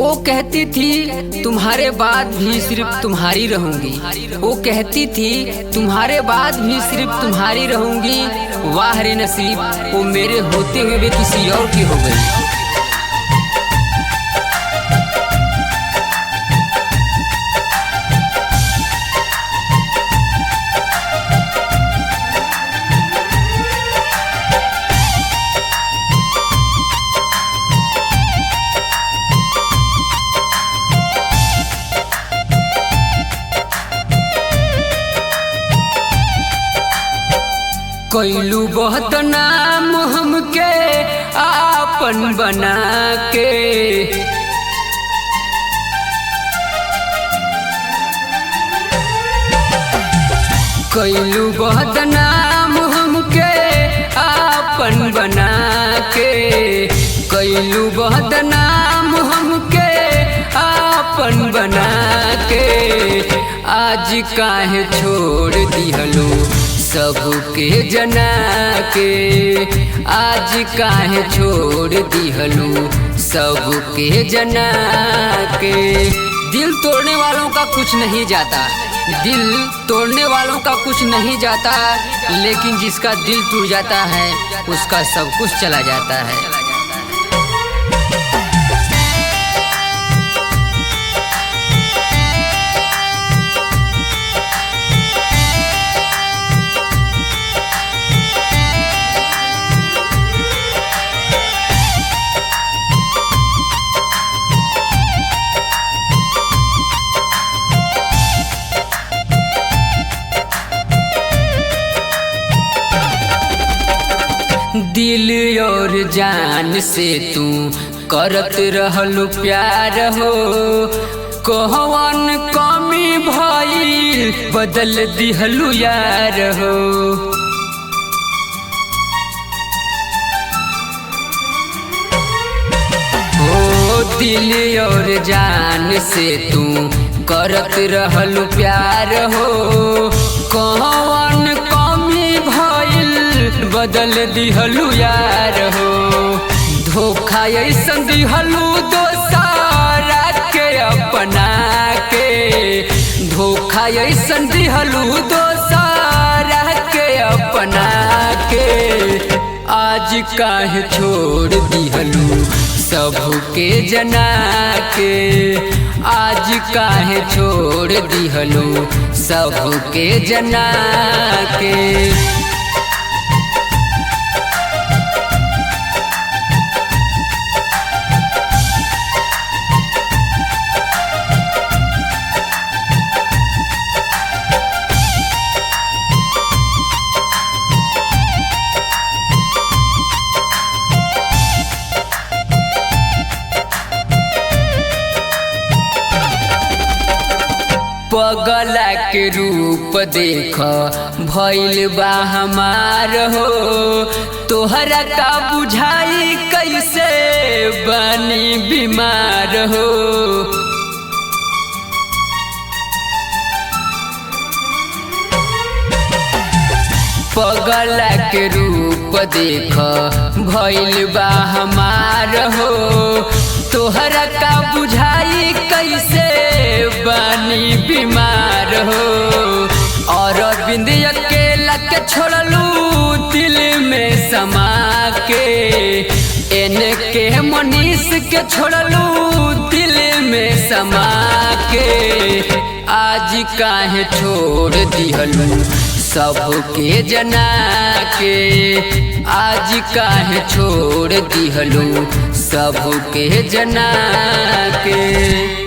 वो कहती थी तुम्हारे बाद भी सिर्फ तुम्हारी रहूंगी। वो कहती थी तुम्हारे बाद भी सिर्फ तुम्हारी रहूंगी। वाह रे नसीब, वो मेरे होते हुए भी किसी और की हो गई। कैलू बहुत नाम हमके आपन बना के, कैलू बहुत नाम हमके आपन बना के, कैलू बहुत नाम हमके आपन बना के। आज काहे छोड़ दिहलो सबके जना के, आज काहे छोड़ दिहलू सबके जना के। दिल तोड़ने वालों का कुछ नहीं जाता, दिल तोड़ने वालों का कुछ नहीं जाता, लेकिन जिसका दिल टूट जाता है उसका सब कुछ चला जाता है। दिल और जान से तू करत रहलू प्यार हो, कहवन कमी भइल बदल दिहलू यार हो। ओ दिल और जान से तू करत रहलू प्यार हो, कहवन कमी भइल बदल दिहलू यार हो। धोखा ऐसन दिहलू दोसारा के अपना के, धोखा ऐसन दिहलू दोसारा के अपना के। आज काहे छोड़ दिहलू सबके जना के, आज काहे छोड़ दिहलू सबके जना के। पगला के रूप देख भइल बा हमार हो, तोहरा का बुझाई कैसे बनी बीमार हो। पगला के रूप देख भइल बा हमार हो, तोहरा का बुझाई कैसे बानी बीमार हो। और बिंद अकेला के छोड़लू दिल में समा के, इनके मनीष के छोड़लू दिल में समा के। आज काहे छोड़ दिहलू सबके जना के, आज काहे छोड़ दिहलू सबके जना के।